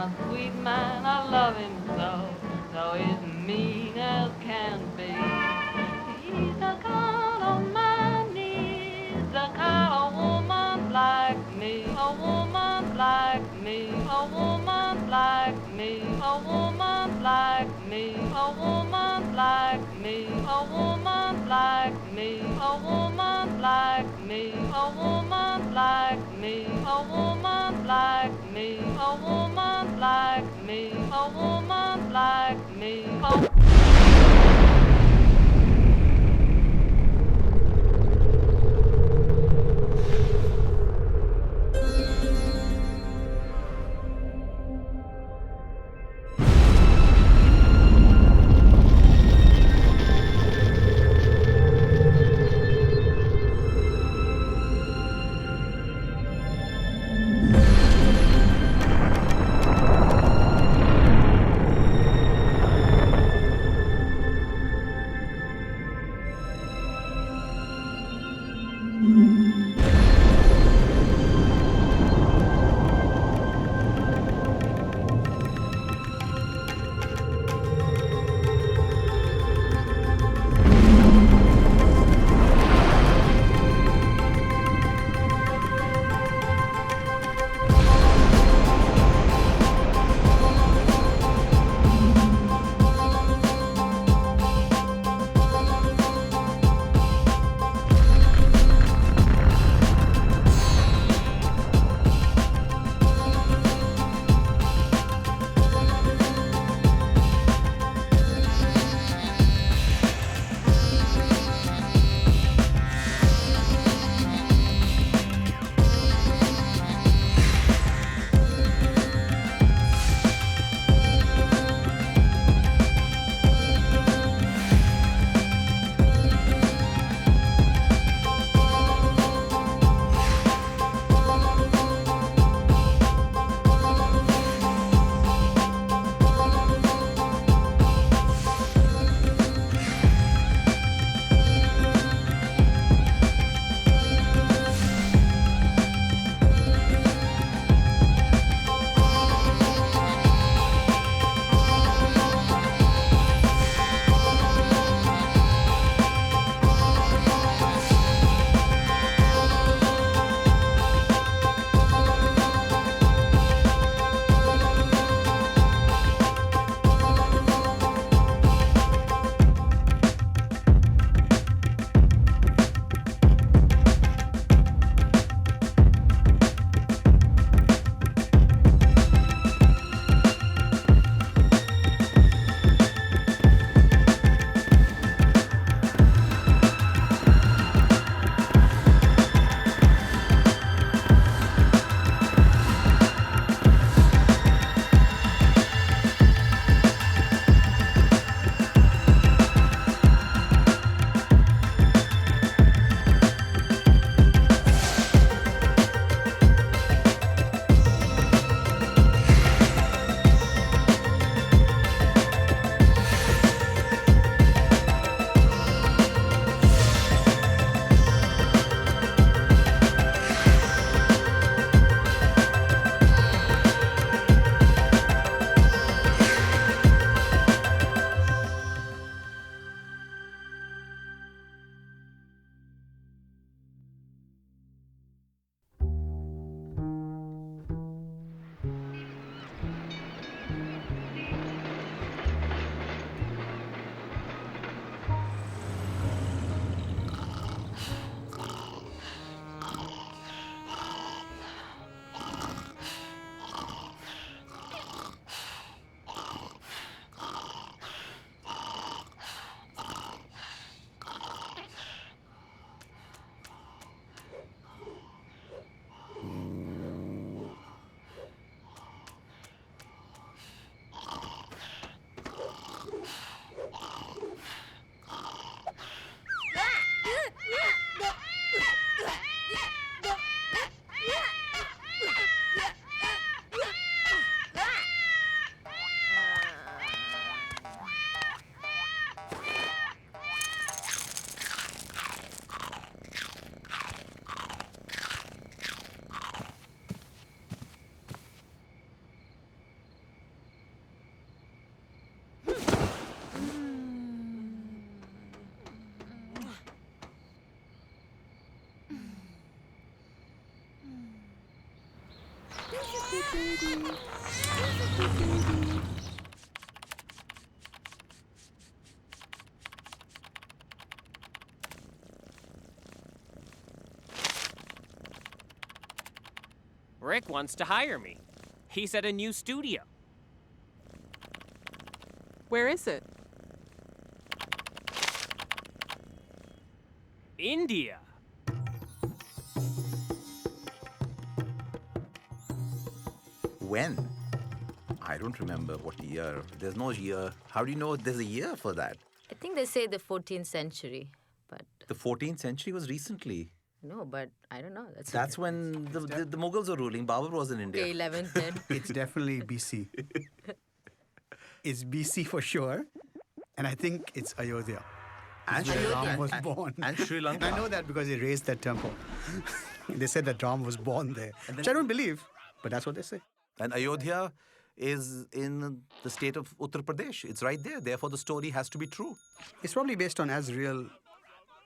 my sweet man, I love him so, though he's mean as can be. He's the kind of man needs, the kind of woman like me, a woman like me, a woman like me, a woman like me, a woman like me, a woman like me, a woman like me, a woman like me, a woman like me, a woman like me, a woman like me. He's a good baby. He's a good baby. Rick wants to hire me. He's at a new studio. Where is it? India. When? I don't remember what year. There's no year. How do you know there's a year for that? I think they say the 14th century, but The 14th century was recently. no, but I don't know. That's when the Mughals were ruling. Babur was in India. okay, 11th then. It's definitely BC. It's BC for sure. And I think it's Ayodhya. And Where Sri- Ram and- was and- born. and Sri Lanka. I know that because they raised that temple. They said that Ram was born there, And which then- I don't believe, but that's what they say. And Ayodhya is in the state of Uttar Pradesh. It's right there. Therefore, the story has to be true. It's probably based on as real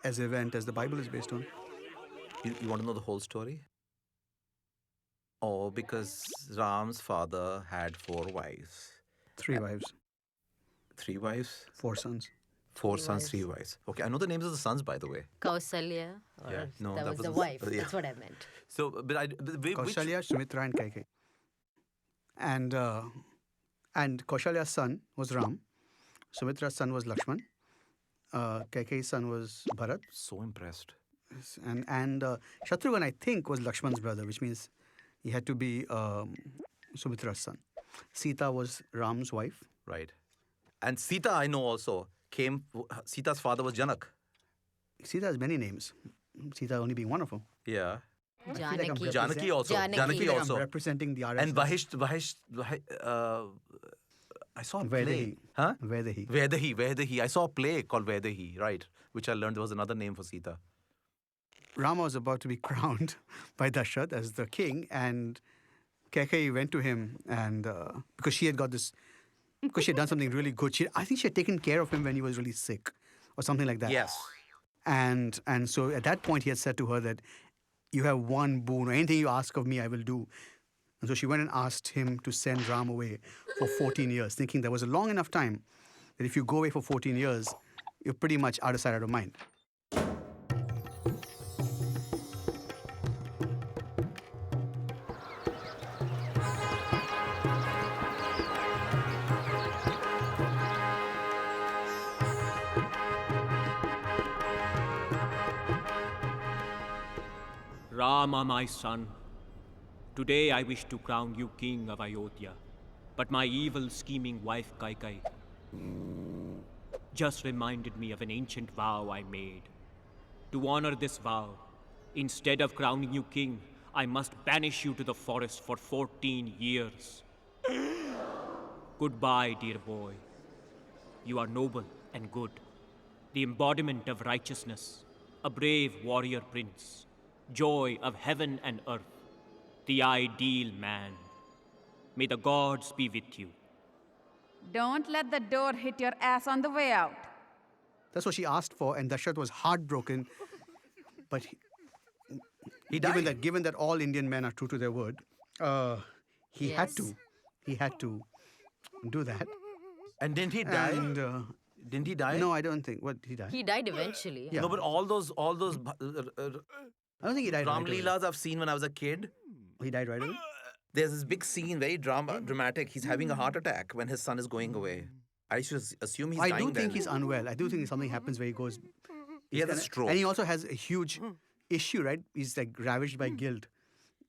as event as the Bible is based on. You want to know the whole story? Oh, because Ram's father had 4 wives. 3 wives, 3 wives? 4 sons. 4 sons, 3 wives. Okay, I know the names of the sons, by the way. Kausalya, or Yeah, no, that that was the was- wife. yeah. That's what I meant. So, but which... Kaushalya, Sumitra, and Kaikeyi. And Kaushalya's son was Ram. Sumitra's son was Lakshman. Kaikeyi's son was Bharat. So impressed. And Shatrughan, I think, was Lakshman's brother, which means he had to be Sumitra's son. Sita was Ram's wife. Right. And Sita, I know also, Sita's father was Janak. Sita has many names. Sita only being one of them. Yeah. Janaki. Janaki also. Janaki. Janaki I'm also. representing the RS. And I saw a play. Vaidehi. Huh? Vaidehi. Vaidehi. I saw a play called Vaidehi, right, which I learned there was another name for Sita. Rama was about to be crowned by Dashrath as the king, and Kaikeyi went to him, and because she had got this, because she had done something really good. I think she had taken care of him when he was really sick, or something like that. Yes. And so at that point he had said to her that you have one boon, or anything you ask of me, I will do. And so she went and asked him to send Ram away for 14 years, thinking there was a long enough time that if you go away for 14 years, you're pretty much out of sight, out of mind. Rama, my son, today I wish to crown you king of Ayodhya, but my evil scheming wife Kaikeyi just reminded me of an ancient vow I made. To honor this vow, instead of crowning you king, I must banish you to the forest for 14 years. Goodbye, dear boy. You are noble and good, the embodiment of righteousness, a brave warrior prince, joy of heaven and earth, the ideal man. May the gods be with you. Don't let the door hit your ass on the way out. That's what she asked for, and Dashrath was heartbroken. But He died. given that all Indian men are true to their word, he had to do that. And didn't he die? And Didn't he die? no, I don't think. What, he died? He died eventually. Yeah. No, but all those I don't think he died. Ram right away. Leelas I've seen when I was a kid. He died right away. There's this big scene, very dramatic. He's having a heart attack when his son is going away. I should assume he's I dying do think then. he's unwell. I do think something happens where he goes. He has a and- stroke. And he also has a huge issue, right? He's like ravaged by guilt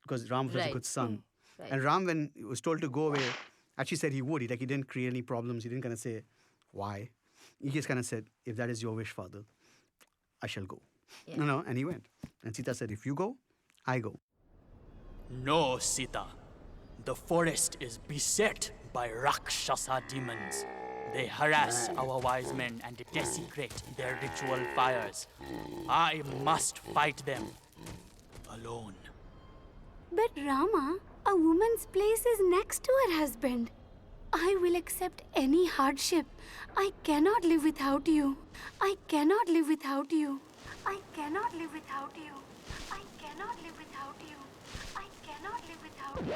because Ram was a Right. good son. Right. And Ram, when he was told to go away, actually said he would. He didn't create any problems. He didn't kind of say why. He just kind of said, if that is your wish, father, I shall go. Yeah. No, and he went. And Sita said, if you go, I go. No, Sita. The forest is beset by Rakshasa demons. They harass our wise men and desecrate their ritual fires. I must fight them alone. But Rama, a woman's place is next to her husband. I will accept any hardship. I cannot live without you. I cannot live without you. I cannot live without you. I cannot live without you. I cannot live without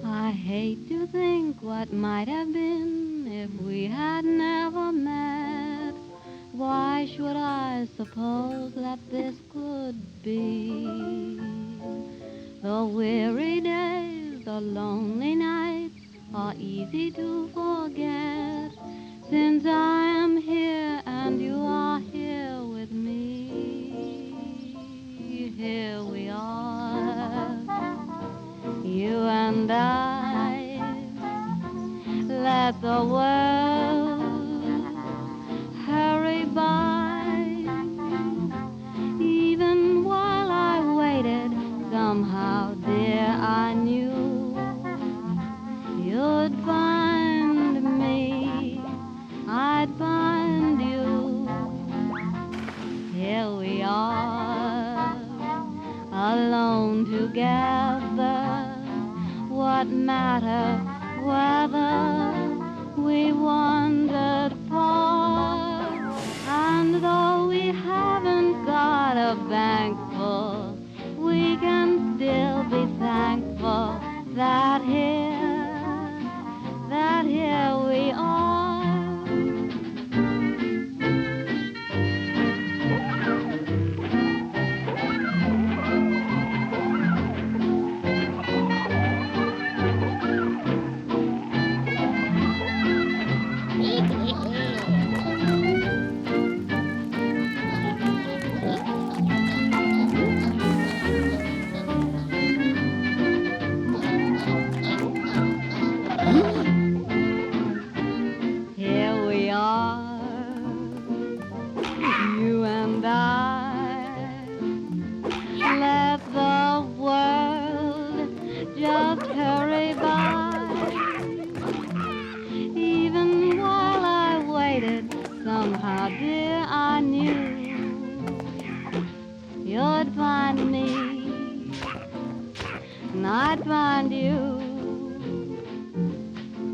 I hate to think what might have been if we had never met. Why should I suppose that this could be? The weary days, the lonely nights are easy to forget. Since I am here and you are here with me, here we are, you and I. Let the world hurry by. Even while I waited, somehow, dear, I knew you'd find me, I'd find you. Here we are, alone together. What matter whether we wandered far? And though we haven't got a bank full, we can still be thankful that here we are. Here we are, you and I. Let the world just hurry by. Even while I waited, somehow, dear, I knew you'd find me, and I'd find you.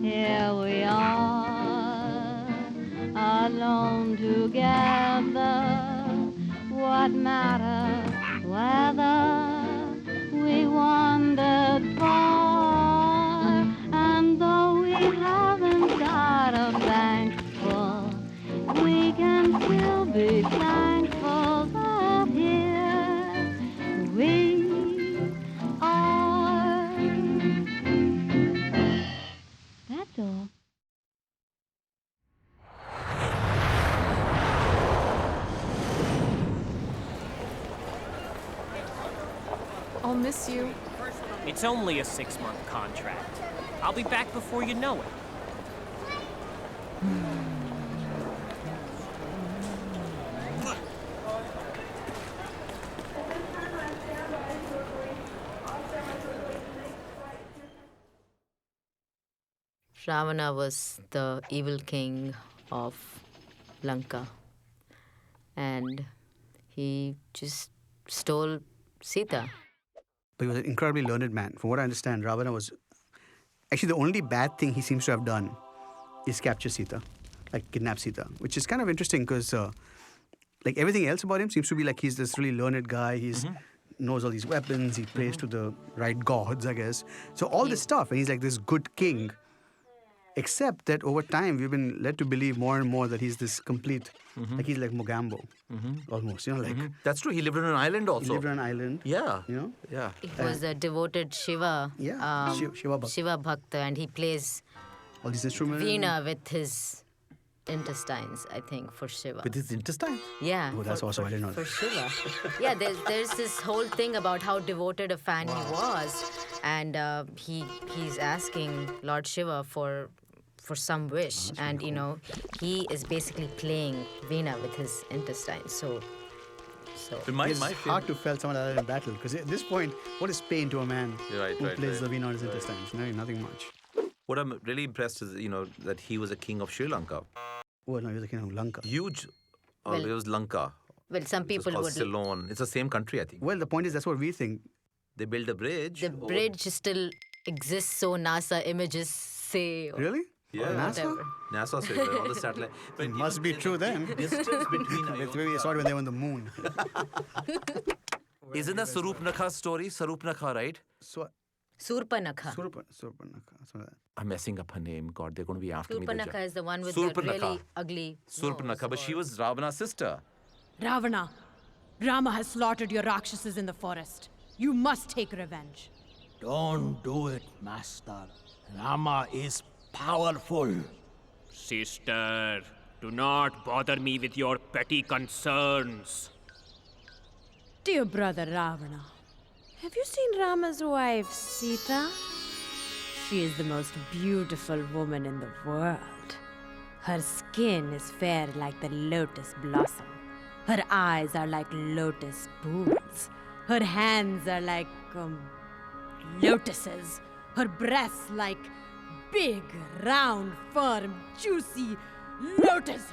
Here we are, alone together. What matter whether we wandered far? And though we haven't got a bank full, we can still be thankful that here we are. That's all. I'll miss you. It's only a 6-month contract. I'll be back before you know it. Ravana was the evil king of Lanka. And he just stole Sita. But he was an incredibly learned man. From what I understand, Ravana was... Actually, the only bad thing he seems to have done is capture Sita, like kidnap Sita, which is kind of interesting because like everything else about him seems to be like he's this really learned guy. He's knows all these weapons. He prays to the right gods, I guess. So all this stuff, and he's like this good king. Except that over time, we've been led to believe more and more that he's this complete, like he's like Mogambo, almost, you know, like... That's true. He lived on an island also. He lived on an island. Yeah. You know? Yeah. He was a devoted Shiva. Yeah, Shiva Bhakta. Shiva Bhakta, and he plays All these instruments. veena with his intestines, I think, for Shiva. With his intestine? Yeah. Oh, that's awesome. I didn't know For that. Shiva. Yeah, there's this whole thing about how devoted a fan he was. And he's asking Lord Shiva for some wish. And, you know, he is basically playing veena with his intestines. So It's hard to fell someone like that in battle because at this point, what is pain to a man who plays the veena on his intestines? No, nothing much. What I'm really impressed is, you know, that he was a king of Sri Lanka. Well, no, he was a king of Lanka. Huge. Well, it was Lanka. Well, some people it was would... called Ceylon. It's the same country, I think. Well, the point is that's what we think. They built a bridge. The bridge still exists, so NASA images say. Or Really? Yeah. NASA? NASA says that on the satellite. It must be true then. Distance between Maybe we saw it when they were on the moon. Isn't that Sarupnakha's story? Sarupnakha, right? So, Surpanakha. Surpanakha. So that. I'm messing up her name. God, they're going to be after me. Surpanakha is the one with the Surpanakha. really ugly Surpanakha, nose, but she or- was Ravana's sister. Ravana, Rama has slaughtered your Rakshasas in the forest. You must take revenge. Don't do it, master. Rama is powerful. Sister, do not bother me with your petty concerns. Dear brother Ravana, have you seen Rama's wife, Sita? She is the most beautiful woman in the world. Her skin is fair like the lotus blossom. Her eyes are like lotus pools. Her hands are like lotuses. Her breasts like big, round, firm, juicy lotuses.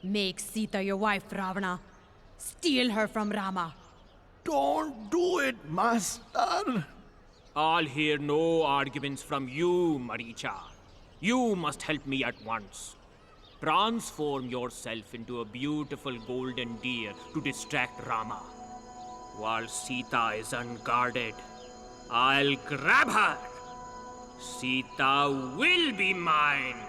Make Sita your wife, Ravana. Steal her from Rama. Don't do it, master. I'll hear no arguments from you, Maricha. You must help me at once. Transform yourself into a beautiful golden deer to distract Rama. While Sita is unguarded, I'll grab her. Sita will be mine.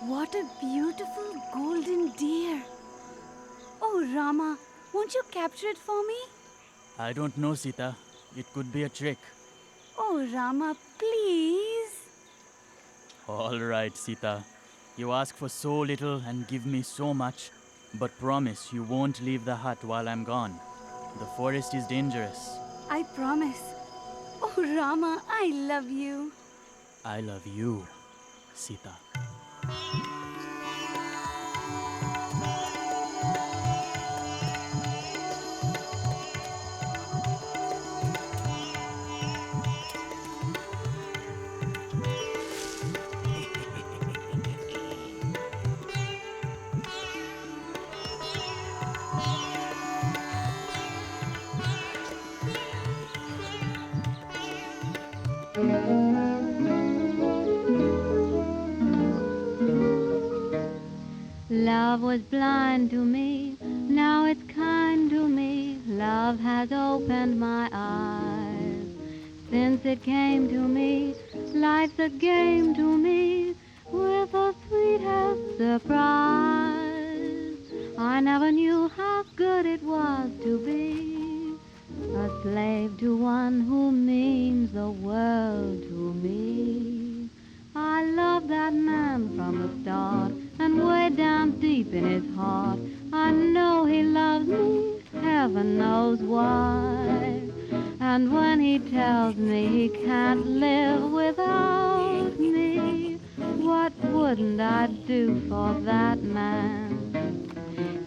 What a beautiful golden deer. Oh, Rama, won't you capture it for me? I don't know, Sita. It could be a trick. Oh, Rama, please. All right, Sita. You ask for so little and give me so much, but promise you won't leave the hut while I'm gone. The forest is dangerous. I promise. Oh, Rama, I love you. I love you, Sita. Love was blind to me, now it's kind to me. Love has opened my eyes. Since it came to me, life's a game to me, with the sweetest surprise. I never knew how good it was to be a slave to one who means the world to me. I love that man from the start, and way down deep in his heart, I know he loves me, heaven knows why. And when he tells me he can't live without me, what wouldn't I do for that man?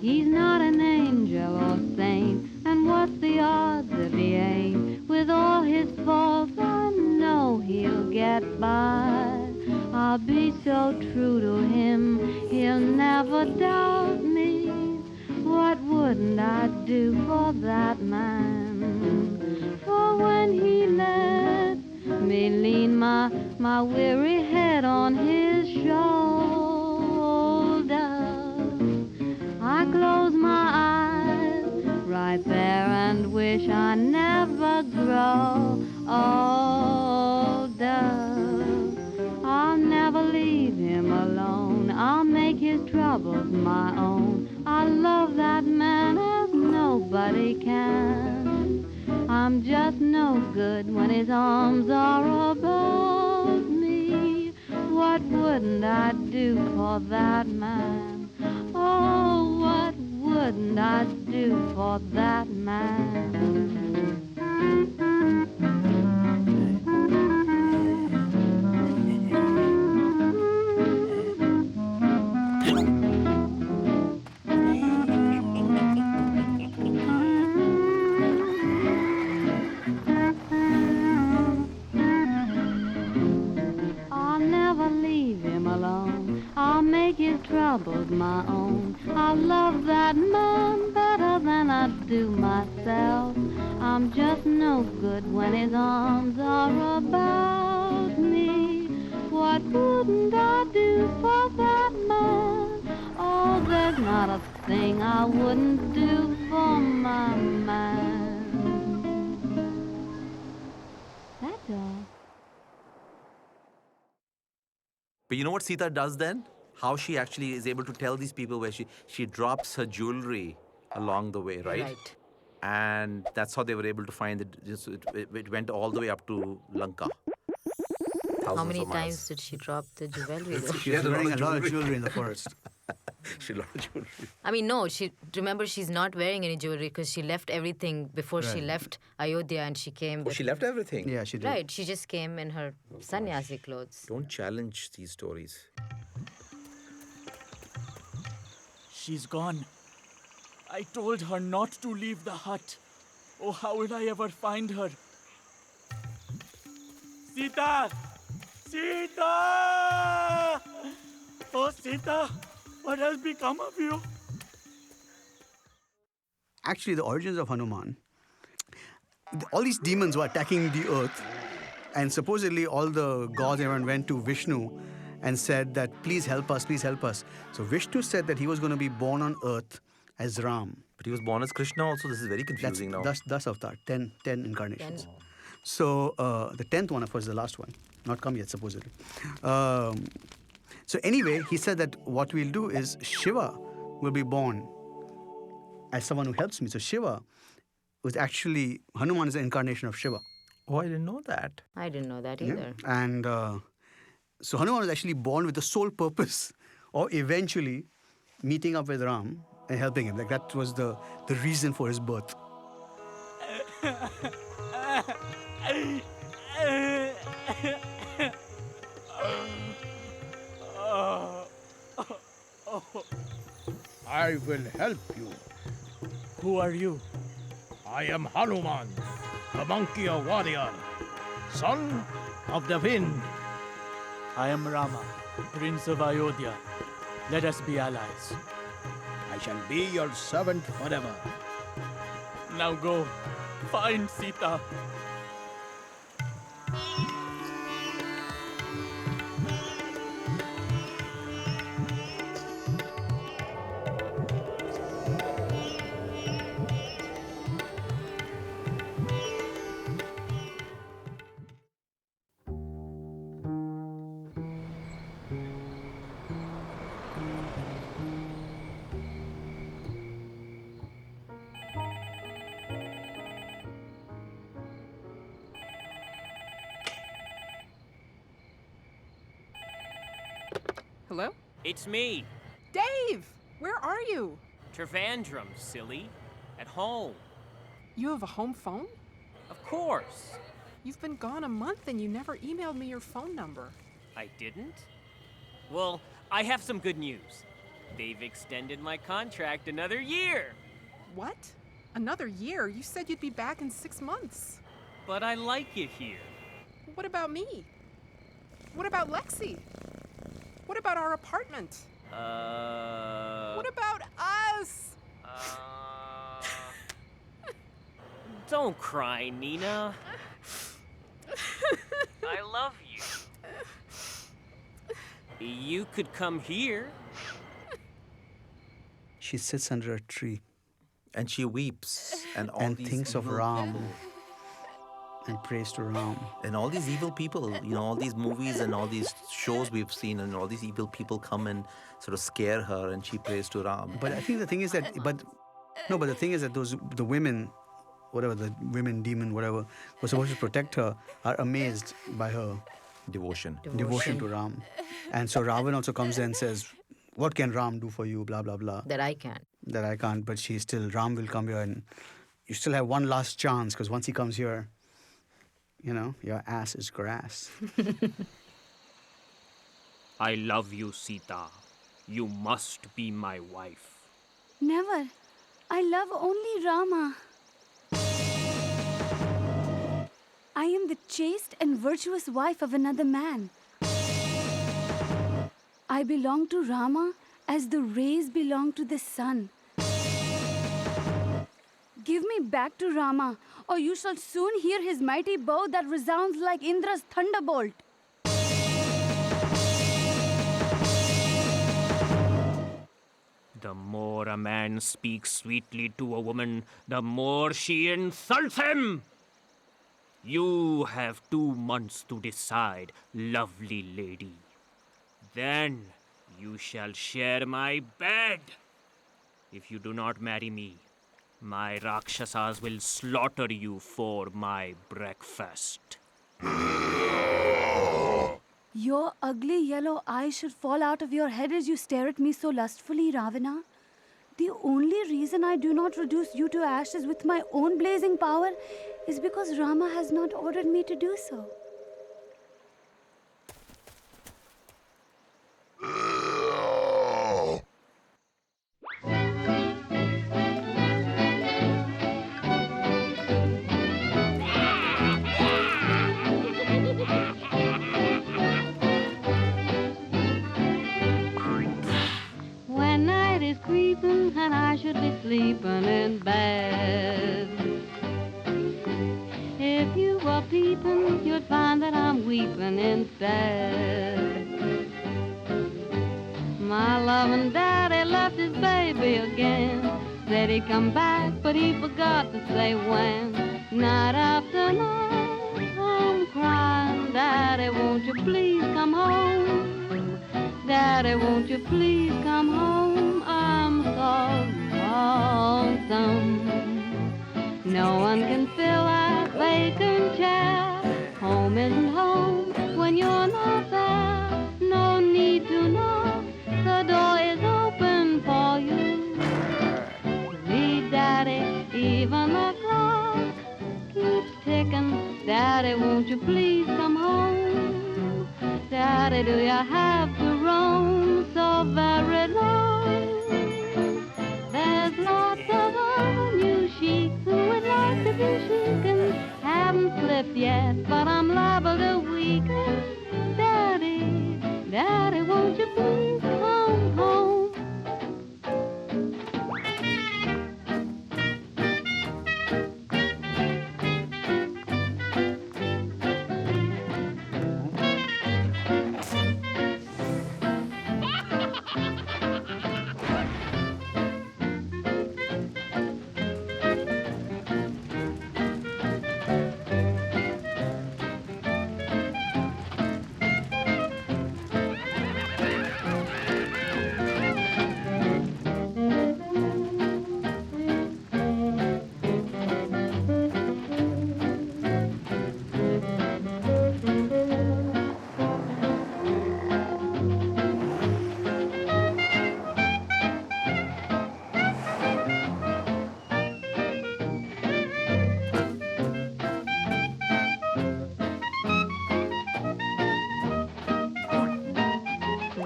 He's not an angel or saint, and what's the odds if he ain't? With all his faults, I know he'll get by. I'll be so true to him, he'll never doubt me. What wouldn't I do for that man? For when he let me lean my weary head on his shoulder, I close my eyes right there and wish I never grow older. I'll never leave him alone. I'll make his troubles my own. I love that man as nobody can. I'm just no good when his arms are above me. What wouldn't I do for that man? Oh, what wouldn't I do for that man? troubles my own. I love that man better than I do myself. I'm just no good when his arms are about me. What wouldn't I do for that man? Oh, there's not a thing I wouldn't do for my man. That's all. But you know what Sita does then? How she actually is able to tell these people where she drops her jewelry along the way, right? Right. And that's how they were able to find it. It went all the way up to Lanka. How Thousands many of miles. times did she drop the jewelry though? She was wearing a lot of jewelry in the forest. She lost jewelry. I mean, no, remember she's not wearing any jewelry because she left everything before she Right. left Ayodhya and she came. Oh, she left everything. Yeah, she did. Right, she just came in her sannyasi clothes. Don't challenge these stories. She's gone. I told her not to leave the hut. Oh, how will I ever find her? Sita! Sita! Oh, Sita, what has become of you? Actually, the origins of Hanuman, all these demons were attacking the earth, and supposedly all the gods and everyone went to Vishnu and said that, please help us, please help us. So Vishnu said that he was going to be born on earth as Ram. But he was born as Krishna also. This is very confusing now. That's avatar, 10 incarnations. So the 10th one, of course, is the last one. Not come yet, supposedly. So anyway, he said that what we'll do is Shiva will be born as someone who helps me. So Shiva was actually, Hanuman is the incarnation of Shiva. Oh, I didn't know that. I didn't know that Yeah. either. And so Hanuman was actually born with the sole purpose of eventually meeting up with Ram and helping him. Like that was the reason for his birth. I will help you. Who are you? I am Hanuman, the monkey warrior, son of the wind. I am Rama, Prince of Ayodhya. Let us be allies. I shall be your servant forever. Now go, find Sita. Hello? It's me, Dave! Where are you? Trivandrum, silly. At home. You have a home phone? Of course. You've been gone a month and you never emailed me your phone number. I didn't? Well, I have some good news. They've extended my contract another year. What? Another year? You said you'd be back in 6 months. But I like it here. What about me? What about Lexi? What about our apartment? What about us? Don't cry, Nina. I love you. You could come here. She sits under a tree And she weeps. And all and these thinks of evil Ram people. and prays to Ram. And all these evil people, all these movies and all these shows we've seen, and all these evil people come and sort of scare her, and she prays to Ram. But I think the thing is that, but the thing is that the women, whatever, the women, demon, whatever, were supposed to protect her, are amazed by her Devotion. devotion to Ram. And so Ravan also comes in and says, what can Ram do for you, blah, blah, blah. That I can. That I can't, but Ram will come here and you still have one last chance, because once he comes here, your ass is grass. I love you, Sita. You must be my wife. Never. I love only Rama. I am the chaste and virtuous wife of another man. I belong to Rama as the rays belong to the sun. Give me back to Rama, or you shall soon hear his mighty bow that resounds like Indra's thunderbolt. The more a man speaks sweetly to a woman, the more she insults him. You have 2 months to decide, lovely lady. Then you shall share my bed. If you do not marry me, my Rakshasas will slaughter you for my breakfast. Your ugly yellow eyes should fall out of your head as you stare at me so lustfully, Ravana. The only reason I do not reduce you to ashes with my own blazing power is because Rama has not ordered me to do so. When night is creeping and I should be sleeping in bed, if you were peeping, you'd find that I'm weeping instead. My loving daddy left his baby again. Said he'd come back, but he forgot to say when. Night after night, I'm crying, Daddy, won't you please come home? Daddy, won't you please come home? I'm so lonesome. No one can fill that vacant chair. Home isn't home when you're not there. No need to knock, the door is open for you. Read, Daddy, even the clock keeps ticking. Daddy, won't you please come home? Daddy, do you have to roam so very long? There's lots of other new sheiks who would like to be shaken. Haven't slipped yet, but I'm liable to weaken. Daddy, Daddy, won't you please come home?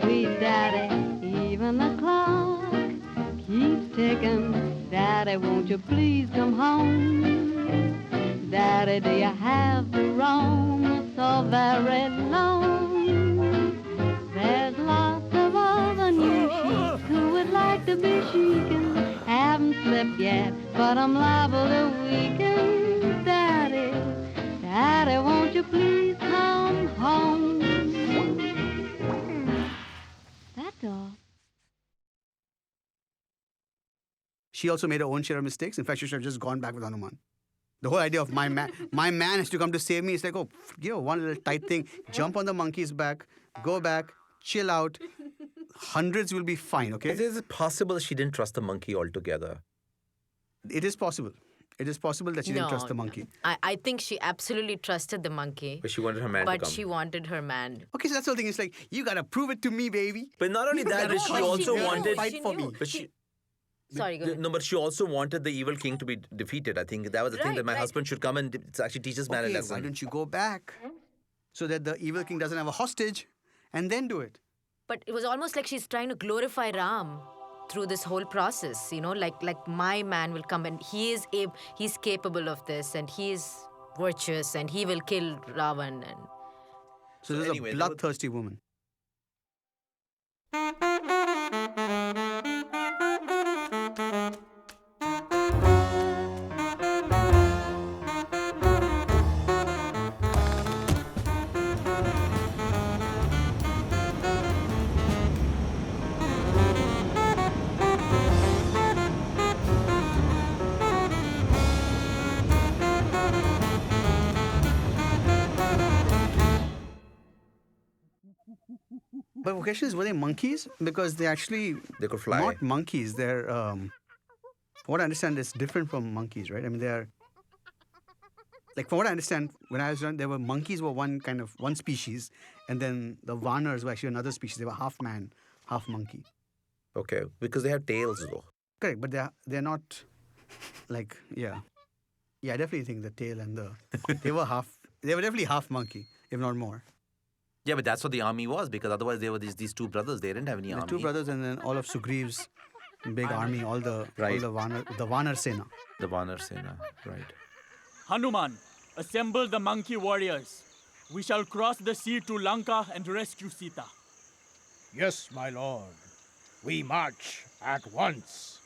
Sweet Daddy, even the clock keeps ticking. Daddy, won't you please come home? Daddy, do you have to roam so very long? There's lots of other new sheiks who would like to be shaken. Haven't slipped yet, but I'm liable to weaken. Daddy, Daddy, won't you please come home? That's all. She also made her own share of mistakes. In fact, she should have just gone back with Hanuman. The whole idea of my man has to come to save me. It's like, oh, one little tight thing. Jump on the monkey's back, go back, chill out. Hundreds will be fine, okay? Is it possible she didn't trust the monkey altogether? It is possible. It is possible that she didn't trust the monkey. I think she absolutely trusted the monkey. But she wanted her man to come. But she wanted her man. Okay, so that's the whole thing. It's like, you gotta prove it to me, baby. But not only that, but she also wanted... Fight for me. But she... Sorry, go ahead. No, but she also wanted the evil king to be defeated. I think that was the thing, that my husband should come and actually teach this man a lesson. Why don't you go back so that the evil king doesn't have a hostage and then do it? But it was almost like she's trying to glorify Ram through this whole process, you know, like my man will come and he's capable of this and he is virtuous and he will kill Ravan. And so this is a bloodthirsty woman. But the question is, were they monkeys? Because they actually They could fly. not monkeys. They're what I understand, it's different from monkeys, right? I mean, they're like from what I understand, when I was young, there were monkeys were one species, and then the Vanars were actually another species. They were half man, half monkey. Okay, because they have tails though. Correct, but they're not like yeah. I definitely think the tail and they were definitely half monkey, if not more. Yeah, but that's what the army was, because otherwise they were these two brothers. They didn't have any The army. two brothers and then all of Sugriev's big army, all the Vanar Sena. The Vanar Sena, right. Hanuman, assemble the monkey warriors. We shall cross the sea to Lanka and rescue Sita. Yes, my lord. We march at once.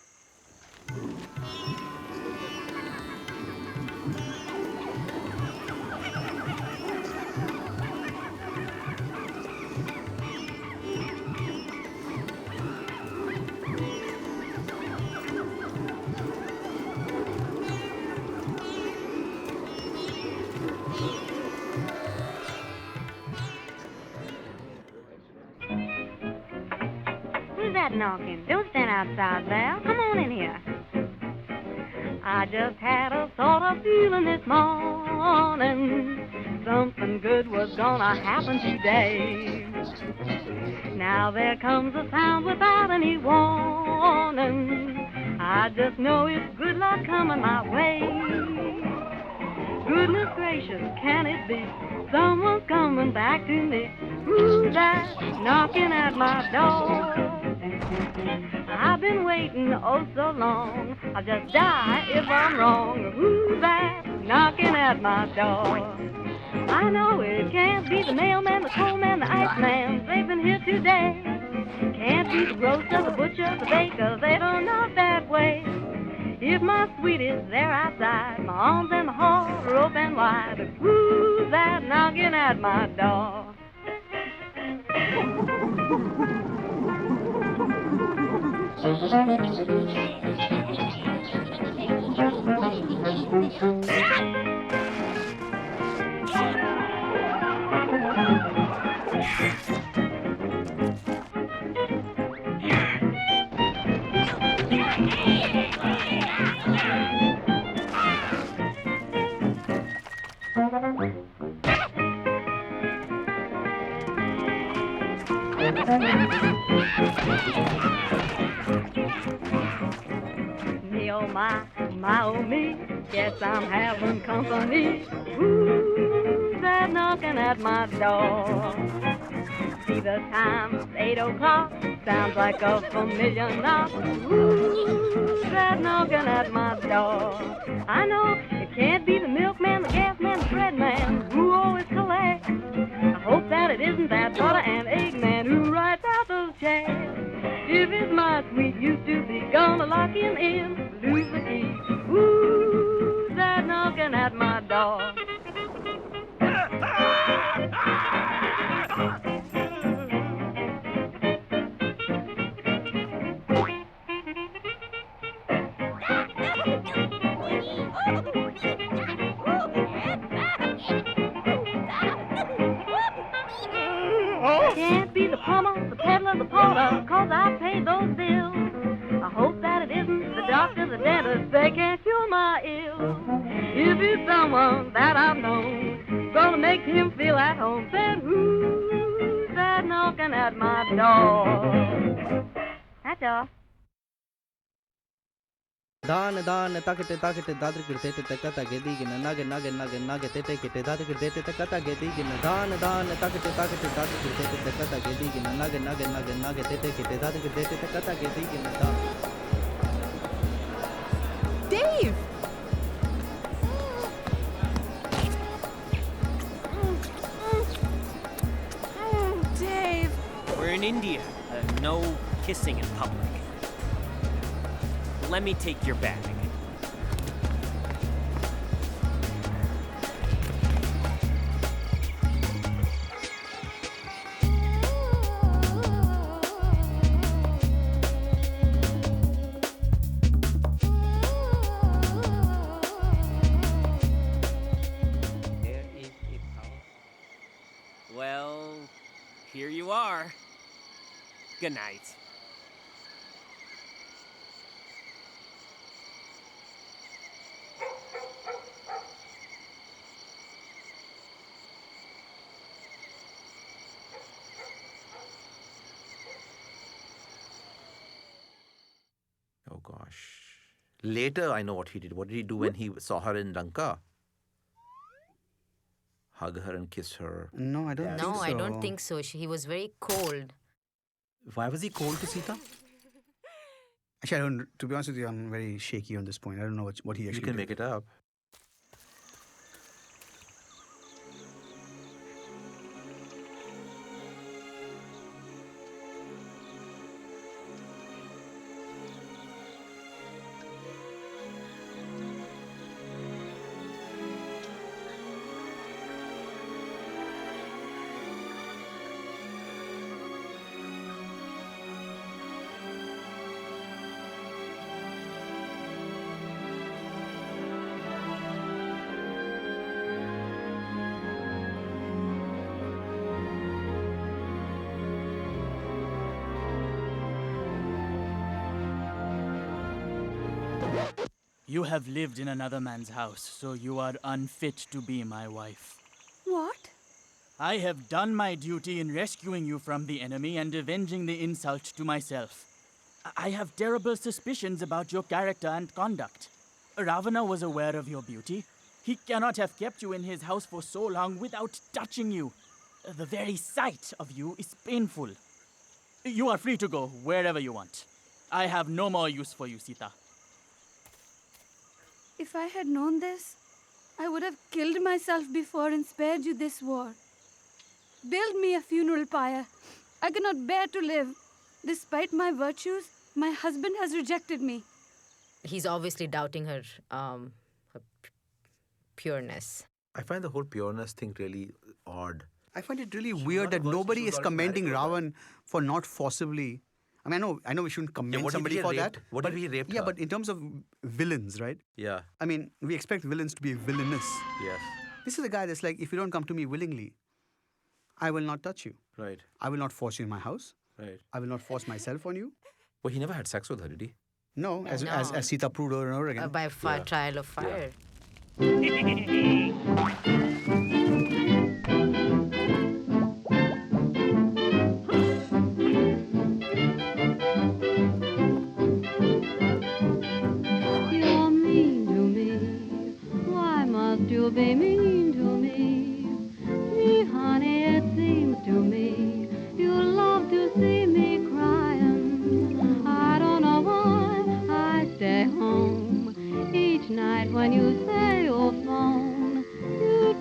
Who's that knocking? Don't stand outside there. Come on in here. I just had a sort of feeling this morning something good was gonna happen today. Now there comes a sound without any warning. I just know it's good luck coming my way. Goodness gracious, can it be someone's coming back to me? Who's that knocking at my door? I've been waiting oh so long. I'll just die if I'm wrong. Who's that knocking at my door? I know it can't be the mailman, the coalman, the iceman. They've been here today. Can't be the grocer, the butcher, the baker. They don't knock that way. If my sweet is there outside, my arms and my heart are open wide. Who's that knocking at my door? Me oh my oh me, guess I'm having company. Who's that knocking at my door? See the time, it's 8 o'clock, sounds like a familiar knock. Who's that knocking at my door? I know it can't be the milkman, the gas man, the bread man, who always collects. I hope that it isn't that butter and egg man who writes out those checks. If it's my sweet used to be gonna lock him in, lose the key. Who's that knocking at my door? Can't be the plumber, the peddler, the porter, 'cause I paid those bills. I hope that it isn't the doctor, the dentist, they can't cure my ill. If it's someone that I've known, gonna make him feel at home, then who's that knocking at my door? That's all. दान दान ताकते ताकते दादर करते ते कता गेदी गिन नागे नागे नागे नागे ते केते दादर करते ते कता गेदी गिन दान दान ताकते ताकते दादर करते ते कता गेदी गिन नागे नागे नागे नागे ते केते दादर करते ते कता गेदी गिन दान Dave! Dave! We're in India. No kissing in public. Let me take your bag. Well, Here you are. Good night. Oh gosh. Later, I know what he did. What did he do when he saw her in Lanka? Hug her and kiss her. No, I don't think so. No, I don't think so. He was very cold. Why was he cold to Sita? Actually, I don't. To be honest with you, I'm very shaky on this point. I don't know what he actually You can did. make it up. You have lived in another man's house, so you are unfit to be my wife. What? I have done my duty in rescuing you from the enemy and avenging the insult to myself. I have terrible suspicions about your character and conduct. Ravana was aware of your beauty. He cannot have kept you in his house for so long without touching you. The very sight of you is painful. You are free to go wherever you want. I have no more use for you, Sita. If I had known this, I would have killed myself before and spared you this war. Build me a funeral pyre. I cannot bear to live. Despite my virtues, my husband has rejected me. He's obviously doubting her, pureness. I find the whole pureness thing really odd. I find it really weird that nobody is commending Ravan for not forcibly. I mean, I know we shouldn't commend somebody for that. What if he raped her? But in terms of villains, right? Yeah. I mean, we expect villains to be villainous. Yes. This is a guy that's like, if you don't come to me willingly, I will not touch you. Right. I will not force you in my house. Right. I will not force myself on you. Well, he never had sex with her, did he? No, as Sita proved over and over again. By trial of fire. You're mean to me. Why must you be mean to me? Me, honey, it seems to me you love to see me crying. I don't know why I stay home each night when you say you'll phone. You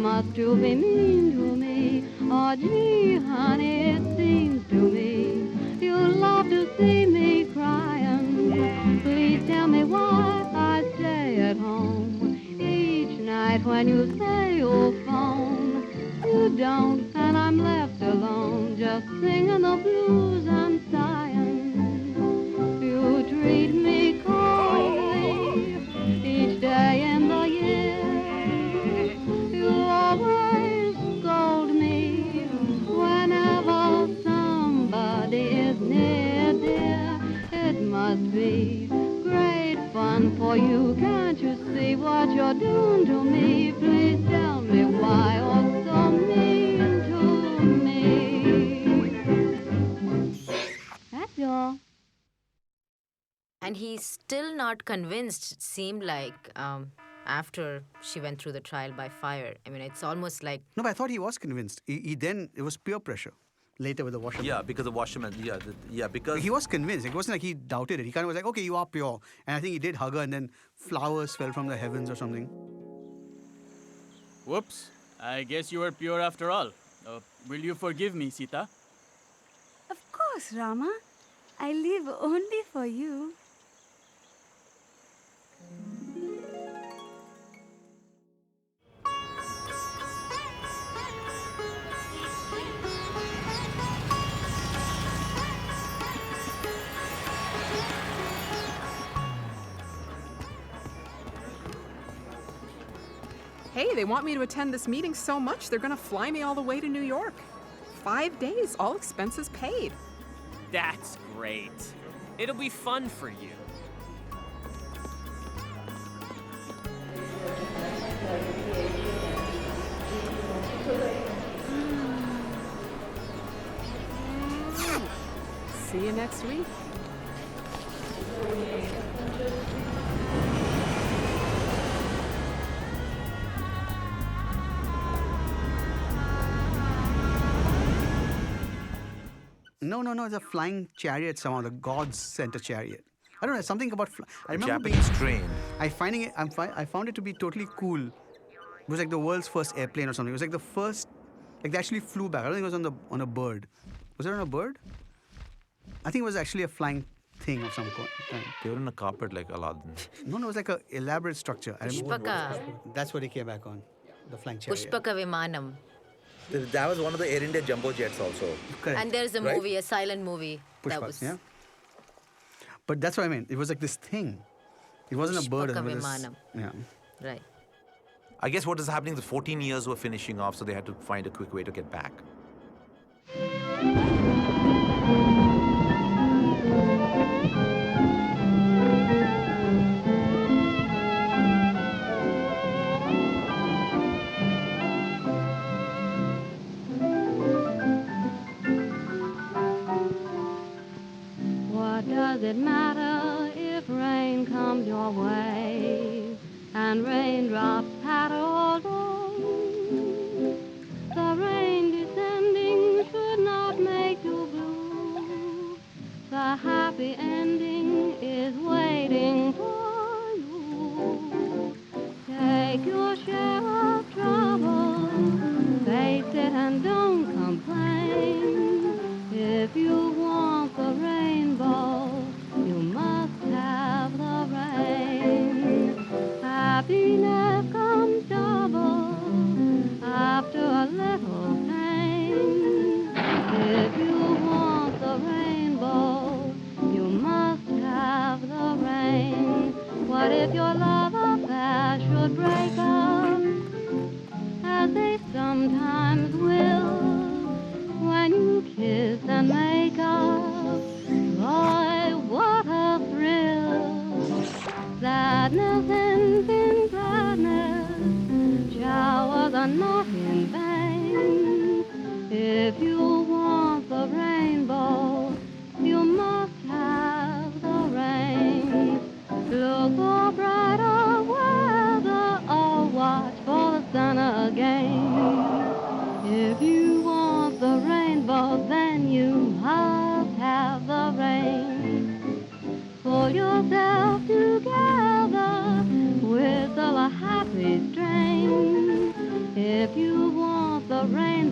must you be mean to me? Oh, gee, honey, it seems to me you love to see me crying. Please tell me why I stay at home each night when you say you'll phone. You don't, and I'm left alone, just singing the blues and sighing. You treat me coldly each day in the year. You always scold me whenever somebody is near, dear. It must be great fun for you. Can't you see what you're doing to me? Please tell me why you're so mean to me. That's all. And he's still not convinced, it seemed like, after she went through the trial by fire. I mean, it's almost like... No, but I thought he was convinced. He then, it was peer pressure later with the washerman. Yeah, because the washerman, because... He was convinced. It wasn't like he doubted it. He kind of was like, okay, you are pure. And I think he did hug her, and then flowers fell from the heavens or something. Whoops. I guess you were pure after all. Will you forgive me, Sita? Of course, Rama. I live only for you. Hey, they want me to attend this meeting so much, they're gonna fly me all the way to New York. 5 days, all expenses paid. That's great. It'll be fun for you. See you next week. No, it's a flying chariot somehow. The gods sent a chariot. I don't know, something about... I remember Japanese train. I found it to be totally cool. It was like the world's first airplane or something. It was like the first... Like they actually flew back. I don't think it was on a bird. Was it on a bird? I think it was actually a flying thing of some kind. They were on a carpet like Aladdin. No, it was like an elaborate structure. I remember. Pushpaka. That's what he came back on. The flying chariot. Pushpaka Vimanam. That was one of the Air India jumbo jets also. Correct. And there's a Right? movie, a silent movie. That Pushpak, was... yeah. But that's what I meant. It was like this thing. It wasn't a bird. It Pushpaka was Vimanam. yeah. Right. I guess what is happening, the 14 years were finishing off, so they had to find a quick way to get back. What does it matter if rain comes your way and raindrops patter all day? The rain descending should not make you blue. The happy ending is waiting for you. Take your share of trouble, face it and don't complain. If you want the rainbow, you must have the rain. Happiness comes double after a little pain. If you want the rainbow, you must have the rain. What if your love affair should break up, as they sometimes will, when you kiss and make up? Boy, what a thrill! Sadness ends in gladness, showers are not in vain. If you want the rainbow, you must have the rain. Look for brighter weather or watch for the sun again. If you want the rainbow, then you must have the rain. Pull yourself together, whistle a happy strain. If you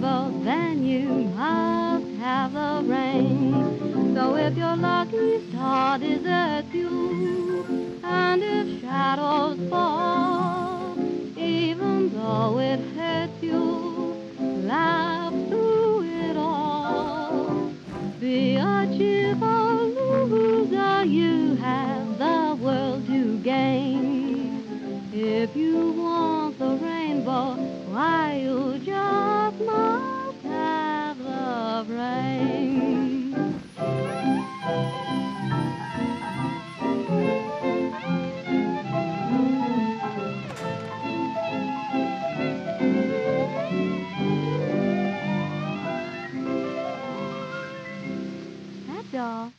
rainbow, then you must have the rain. So if your lucky star deserts you, and if shadows fall, even though it hurts you, laugh through it all. Be a cheerful loser, you have the world to gain. If you want the rainbow, why you just must have the rain. That's all.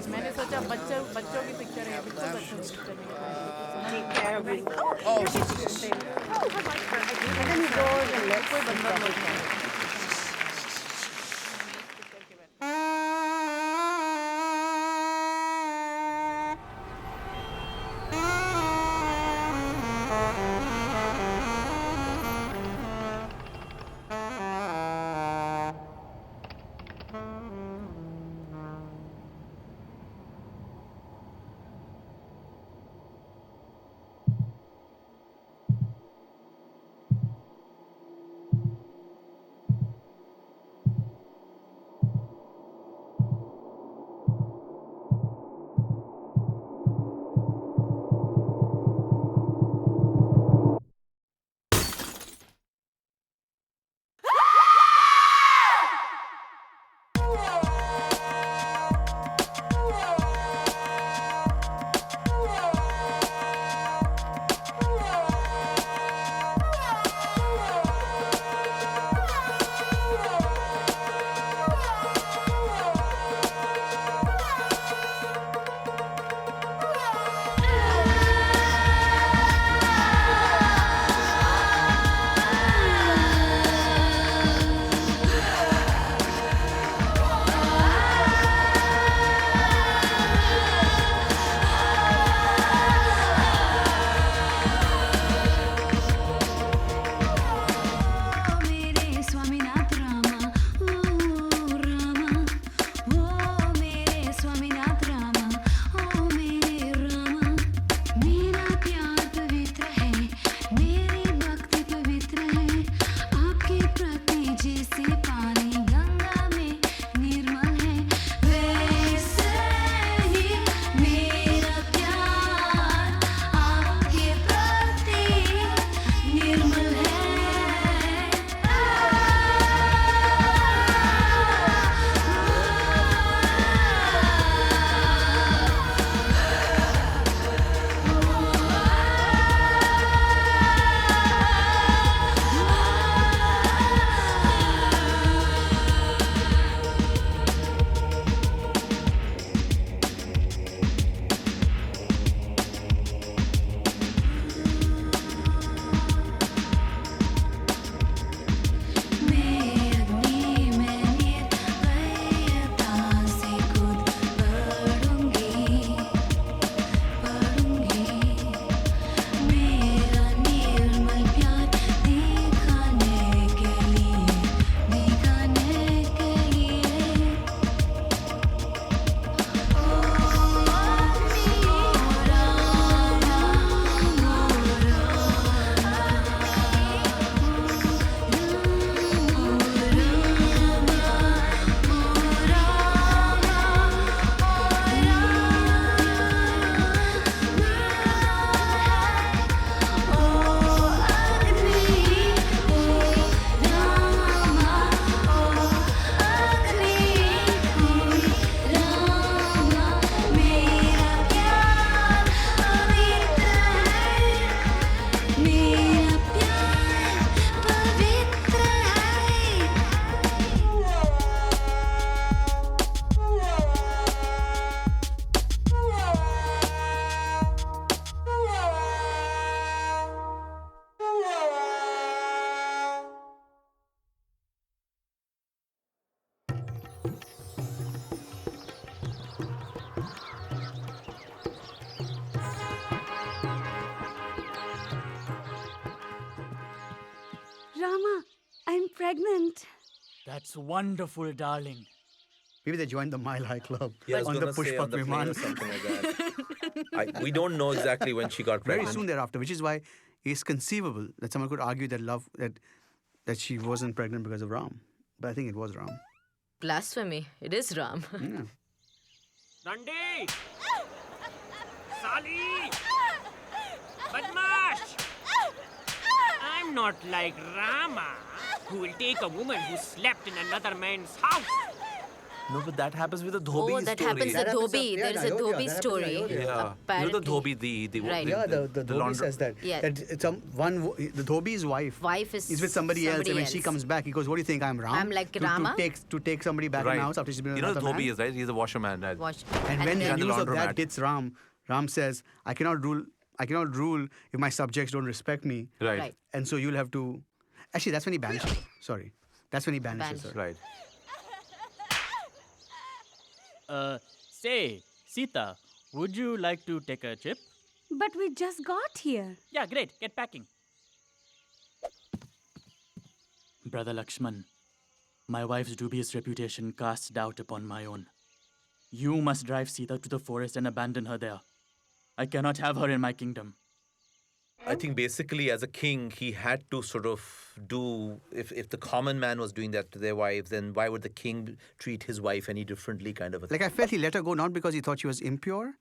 मैंने सोचा बच्चों बच्चों की picture है बिल्कुल बच्चों की picture कोई बंदा Rama, I'm pregnant. That's wonderful, darling. Maybe they joined the Mile High Club Yeah, I was on the gonna say Pushpak on the plane Viman. or something like that. We don't know exactly when she got Very pregnant. soon thereafter, which is why it's conceivable that someone could argue that she wasn't pregnant because of Ram. But I think it was Ram. Blasphemy. It is Ram. Yeah. Nandi! Sali! Badmash! I'm not like Rama, who will take a woman who slept in another man's house. No, but that happens with the Dhobi Oh, that story. happens with Dhobi. There is a Dhobi story. Yeah, you know the Apparently. Dhobi, the Right. Yeah, the Dhobi laundry- says that. Yeah. That the Dhobi's wife is with somebody else, and when she comes back, he goes, "What do you think? I'm Ram? I'm like Rama?" To take somebody back in the house after she's been with You know the another Dhobi man? is, right? He's a washerman. Right? And when then- the news of laundromat. that hits Ram, Ram says, I cannot rule if my subjects don't respect me. Right. And so you'll have to... Actually, that's when he banishes her. Sorry. That's when he banishes her. Right. Say, Sita, would you like to take a trip? But we just got here. Yeah, great. Get packing. Brother Lakshman, my wife's dubious reputation casts doubt upon my own. You must drive Sita to the forest and abandon her there. I cannot have her in my kingdom. I think basically as a king, he had to sort of do, if the common man was doing that to their wives, then why would the king treat his wife any differently kind of a thing? Like, I felt he let her go not because he thought she was impure,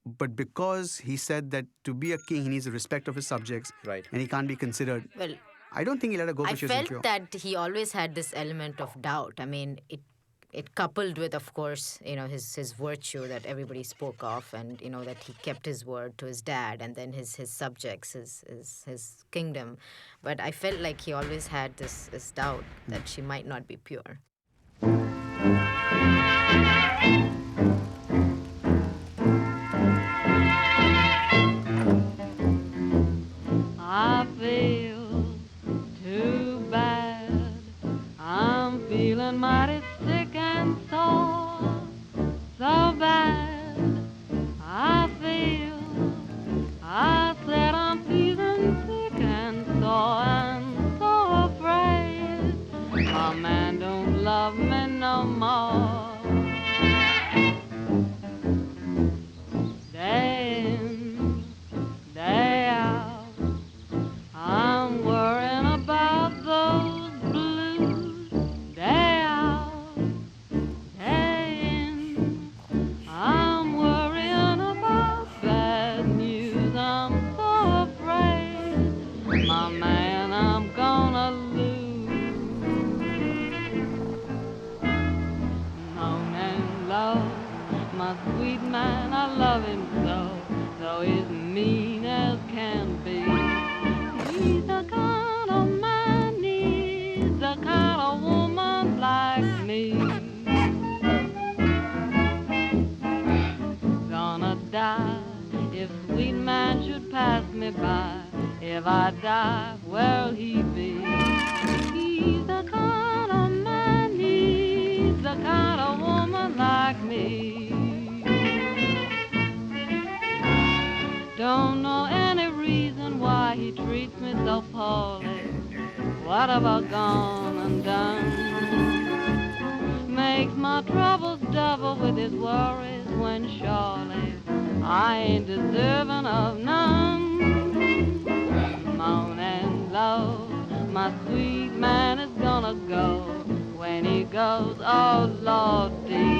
but because he said that to be a king, he needs the respect of his subjects. Right. And he can't be considered... Well, I don't think he let her go I because she was impure. felt that he always had this element of doubt. I mean, it coupled with, of course, his virtue that everybody spoke of, and that he kept his word to his dad, and then his subjects, his kingdom. But I felt like he always had this doubt that she might not be pure. I feel too bad. I'm feeling mighty sick and sore. So bad. I said I'm feeling sick and sore and so afraid. My man don't love me no more. Day in, day out, I'm worrying about those blues. Day out, day in, I'm worrying about bad news. I'm so afraid, my man, I'm gonna lose. Moan and love, my sweet man, I love him so. So he's mean as can be. He's the kind of man needs, the kind of woman like me. Gonna die if sweet man should pass me by. If I die, where'll he be? He's the kind of man needs, the kind of woman like me. Don't know any reason why he treats me so poorly. What have I gone and done? Makes my troubles double with his worries when surely I ain't deserving of none. Moan and low, my sweet man is gonna go. When he goes, oh Lordy,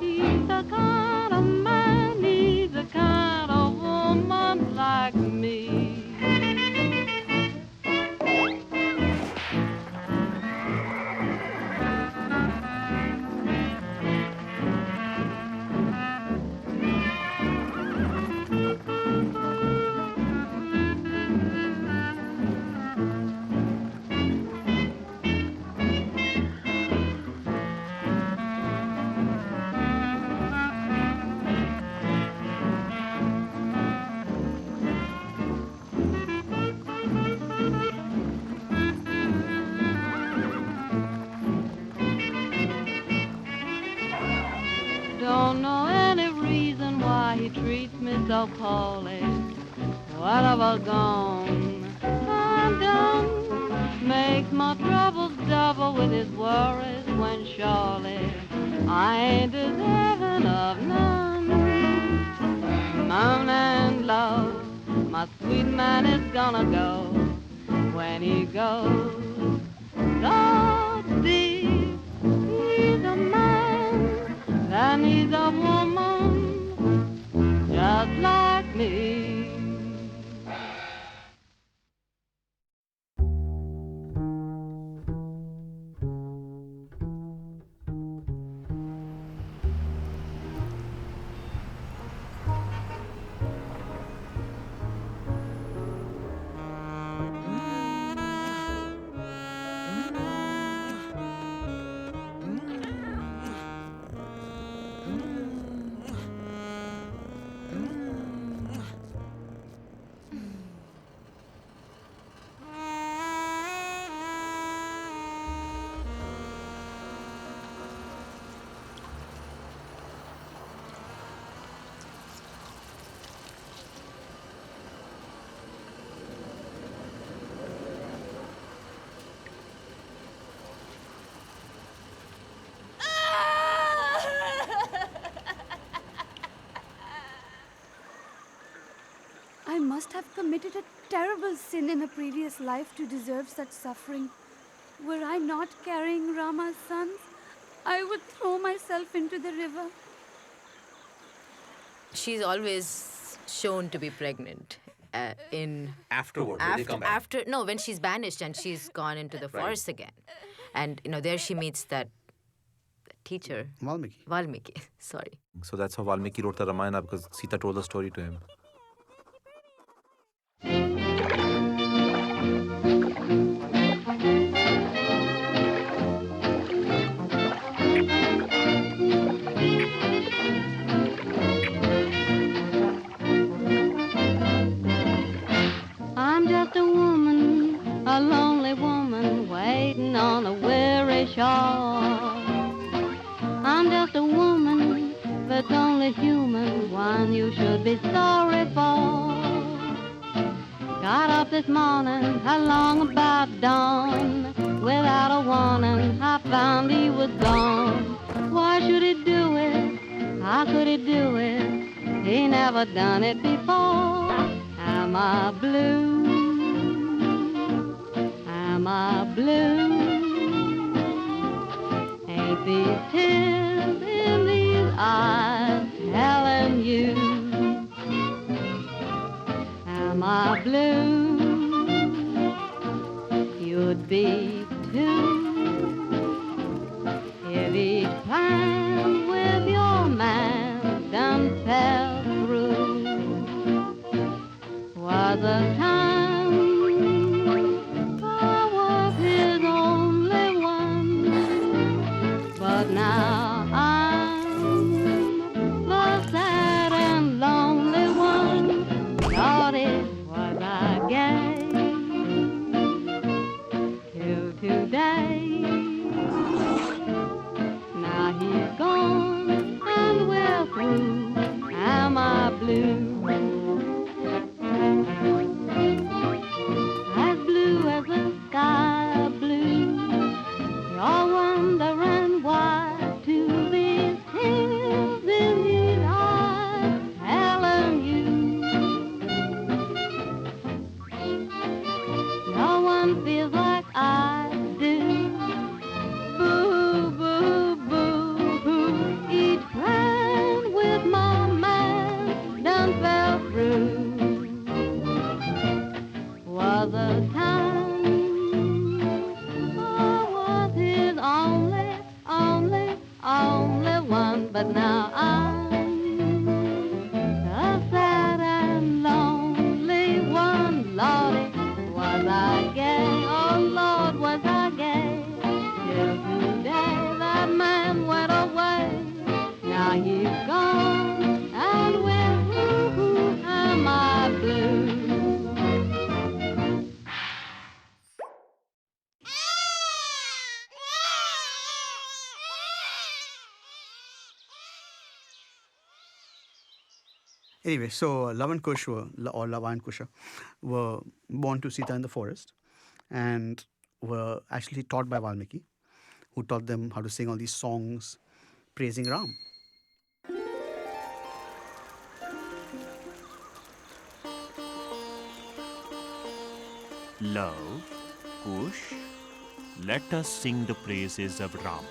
he's the kind of man, he's the kind of woman like me. Don't know any reason why he treats me so poorly. What have I gone and done? makes my troubles double with his worries when surely I ain't deserving of none. Moan and love, my sweet man is gonna go. When he goes so deep, he's a man, then he's a woman, just like me. I must have committed a terrible sin in a previous life to deserve such suffering. Were I not carrying Rama's sons, I would throw myself into the river. She's always shown to be pregnant in Afterward, when they come back. after no, when she's banished and she's gone into the forest again, and there she meets that teacher Valmiki. Sorry. So that's how Valmiki wrote the Ramayana, because Sita told the story to him. I'm just a woman, a lonely woman, waiting on a weary shore. I'm just a woman that's only human, one you should be sorry for. Got up this morning along about dawn, without a warning I found he was gone. Why should he do it? How could he do it? He never done it before. Am I blue? Am I blue? Ain't these tears in these eyes telling you? Am I blue? You'd be too if each plan with your man done fell through. Was a time I was his only one, but now I'm the sad and lonely one. Thought it was I gave till today. Now he's gone and we're through. Am I blue? As blue as the sky blue. You're wondering why to these tears in these eyes telling you. No one feels like I do. Boo, boo, boo, boo. Each plan with my man done fell through. Was a time I was his only one, but now I'm a sad and lonely one. Lordy, was I gay? Oh Lord, was I gay? Till today that man went away. Now he's gone and we're through. Am I blue? Anyway, so Lava and Kush were born to Sita in the forest. And were actually taught by Valmiki, who taught them how to sing all these songs praising Ram. Love, Kush, let us sing the praises of Rama.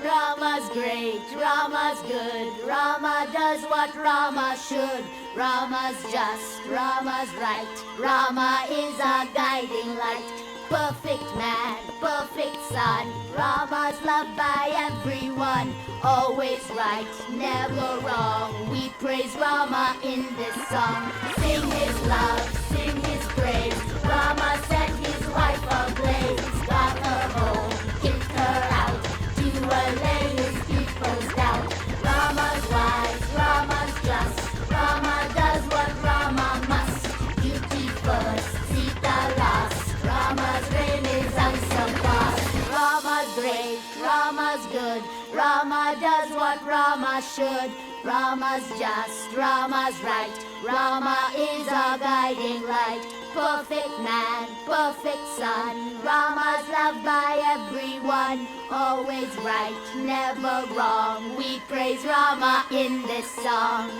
Rama's great, Rama's good, Rama does what Rama should. Rama's just, Rama's right, Rama is a guiding light. Perfect man, perfect son, Rama's loved by everyone. Always right, never wrong, we praise Rama in this song. Sing his love, sing his praise, Rama set his wife ablaze. Got her home, kicked her out, to allay his people's doubt. Rama's wise, Rama's just, Rama does what Rama must. Duty first, Sita last, Rama's reign is unsurpassed. Rama's great, Rama's good, Rama does what Rama should. Rama's just, Rama's right, Rama is a guiding light. Perfect man, perfect son, Rama's loved by everyone. Always right, never wrong, we praise Rama in this song.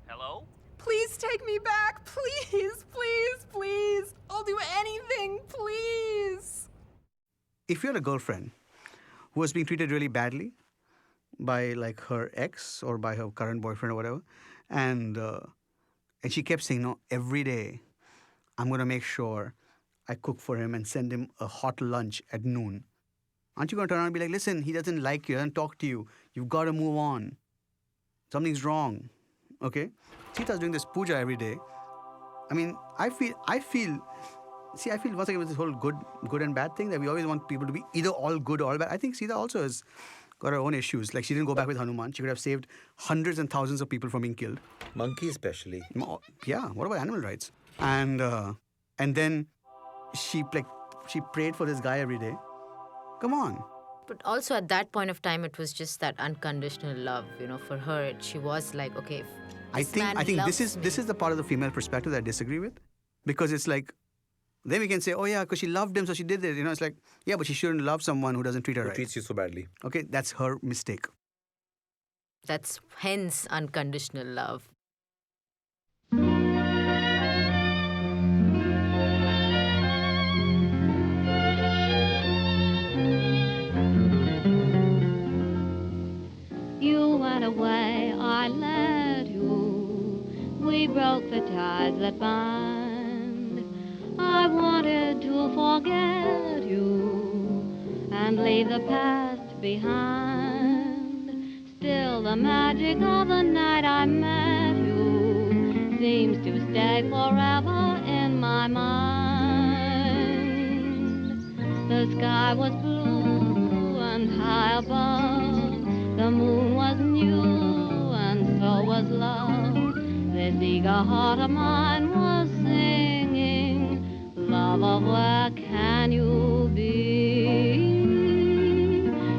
Hello? Please take me back. Please, please, please. I'll do anything, please. If you're a girlfriend who was being treated really badly by like her ex or by her current boyfriend or whatever, and she kept saying, no, every day I'm going to make sure I cook for him and send him a hot lunch at noon. Aren't you going to turn around and be like, listen, he doesn't like you, he doesn't talk to you. You've got to move on. Something's wrong. Okay? Sita's doing this puja every day. I mean, I feel once again with this whole good and bad thing that we always want people to be either all good or all bad. I think Sita also has got her own issues. Like she didn't go back with Hanuman. She could have saved hundreds and thousands of people from being killed. Monkeys especially. Yeah, what about animal rights? And then she prayed for this guy every day. Come on. But also at that point of time, it was just that unconditional love. For her, she was like, okay. I think this is the part of the female perspective that I disagree with, because it's like, then we can say, oh yeah, because she loved him, so she did it. It's like, yeah, but she shouldn't love someone who doesn't treat her right. Who treats you so badly. Okay, that's her mistake. That's hence unconditional love. You went away, I let you. We broke the ties that bind. I wanted to forget you and leave the past behind. Still the magic of the night I met you seems to stay forever in my mind. The sky was blue and high above. The moon was new and so was love. This eager heart of mine was singing, lover, where can you be?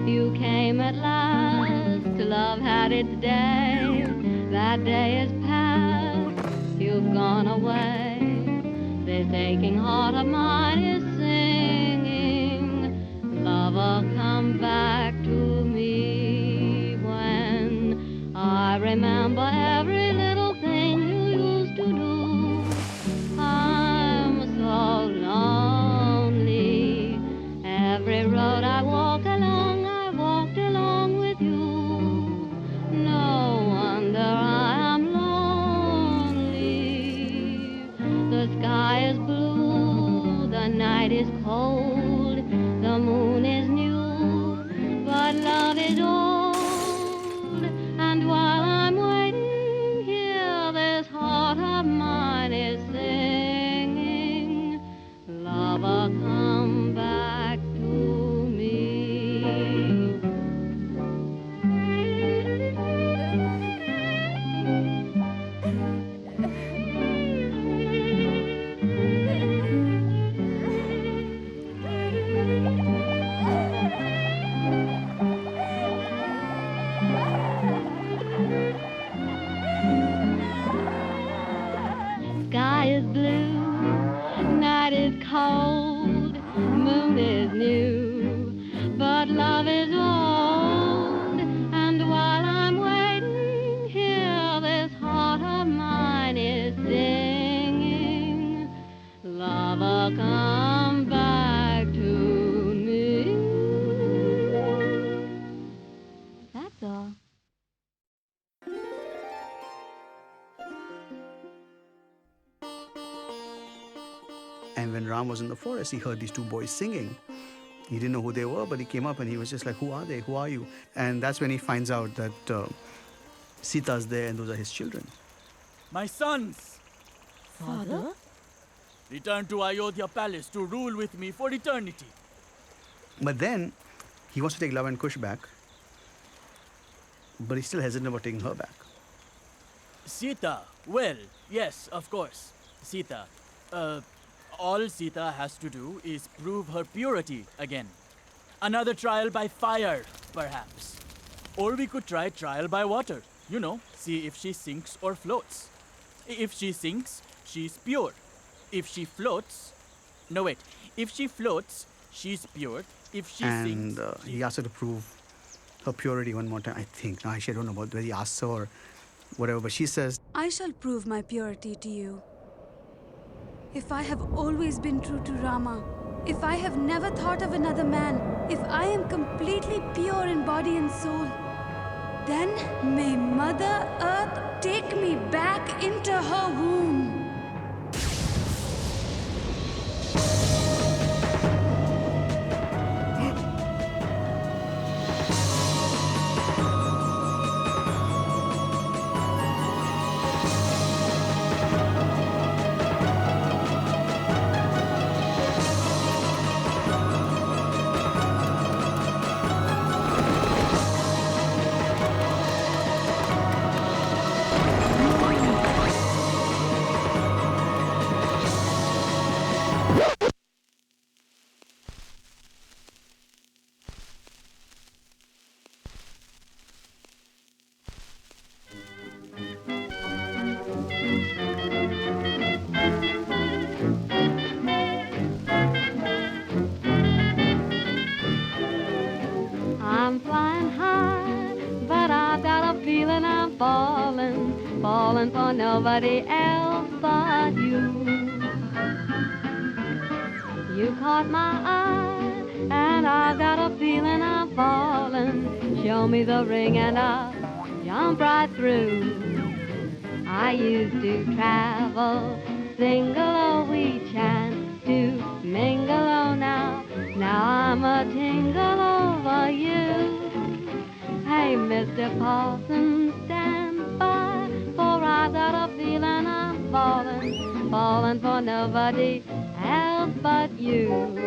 You came at last, love had its day. That day is past, you've gone away. This aching heart of mine is singing, lover, come back to me. When I remember every little thing you used to do, I'm so lonely. Every road I walked along with you. No wonder I am lonely. The sky is blue, the blue, night is cold, moon is new, but love is old. And while I'm waiting here, this heart of mine is singing, lover, come back to me. That's all. And when Ram was in the forest, he heard these two boys singing. He didn't know who they were, but he came up and he was just like, who are they? Who are you? And that's when he finds out that Sita's there and those are his children. My sons, Father? return to Ayodhya Palace to rule with me for eternity. But then he wants to take Lava and Kush back, but he's still hesitant about taking her back. Sita, well, yes, of course. Sita, all Sita has to do is prove her purity again. Another trial by fire, perhaps. Or we could try trial by water. You know, see if she sinks or floats. If she sinks, she's pure. If she floats... No, wait. If she floats, she's pure. If she And sinks... he asked her to prove her purity one more time, I think. Now, actually, I don't know about whether he asked her or whatever, but she says, I shall prove my purity to you. If I have always been true to Rama, if I have never thought of another man, if I am completely pure in body and soul, then may Mother Earth take me back into her womb. I'm flying high, but I've got a feeling I'm falling, falling for nobody else but you. You caught my eye, and I've got a feeling I'm falling. Show me the ring and I'll jump right through. I used to travel single, oh, we chance to mingle, oh, now I'm a tingle over you. Hey, Mr. Paulson, stand by, for I've got a feeling I'm falling, falling for nobody else but you.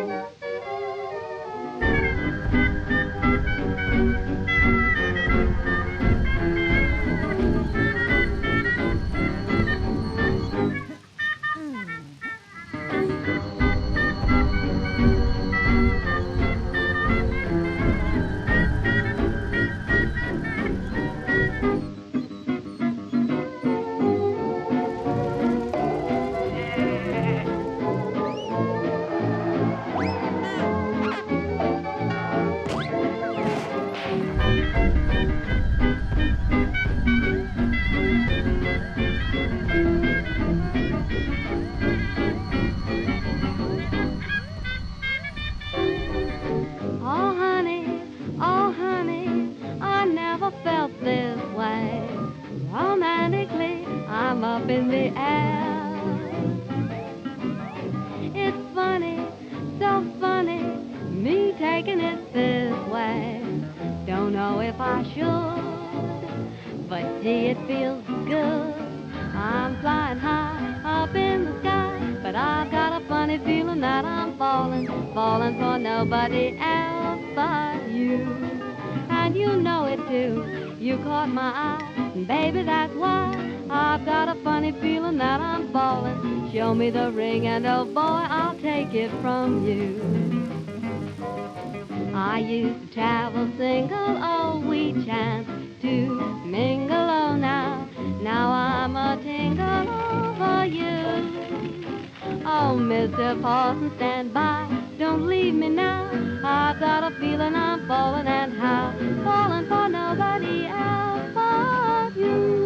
Oh honey, I never felt this way. Romantically, I'm up in the air. It's funny, so funny, me taking it this way. Don't know if I should, but gee, it feels good. I'm flying high up in the sky, but I've got a funny feeling that I'm falling, falling for nobody else but you. And you know it too, you caught my eye, and baby, that's why I've got a funny feeling that I'm falling. Show me the ring and oh boy, I'll take it from you. I used to travel single, oh, we chanced to mingle, oh, now I'm a tingle over you. Oh, Mr. Parson, stand by, don't leave me now. I've got a feeling I'm falling, and how? Falling for nobody else but you.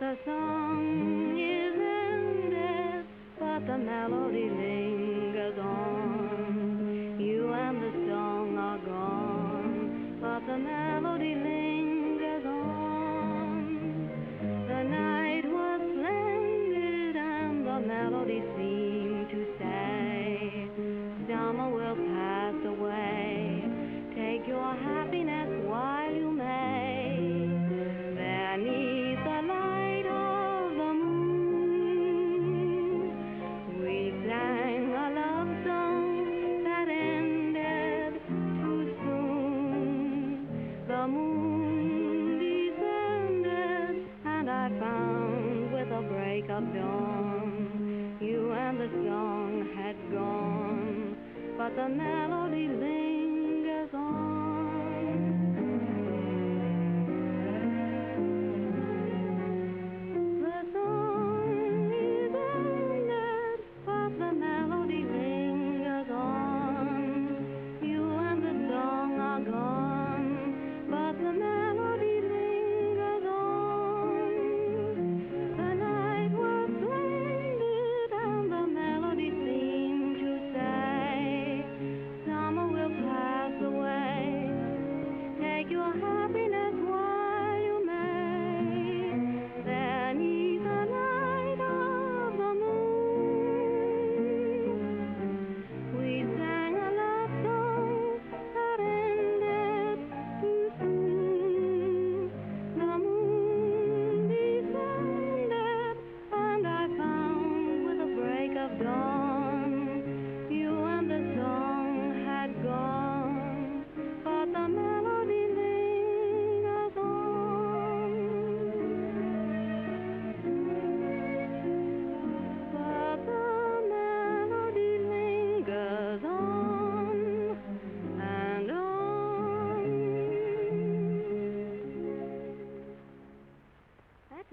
That's all. of dawn, you and the song had gone, but the melody lingers on.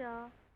Sita.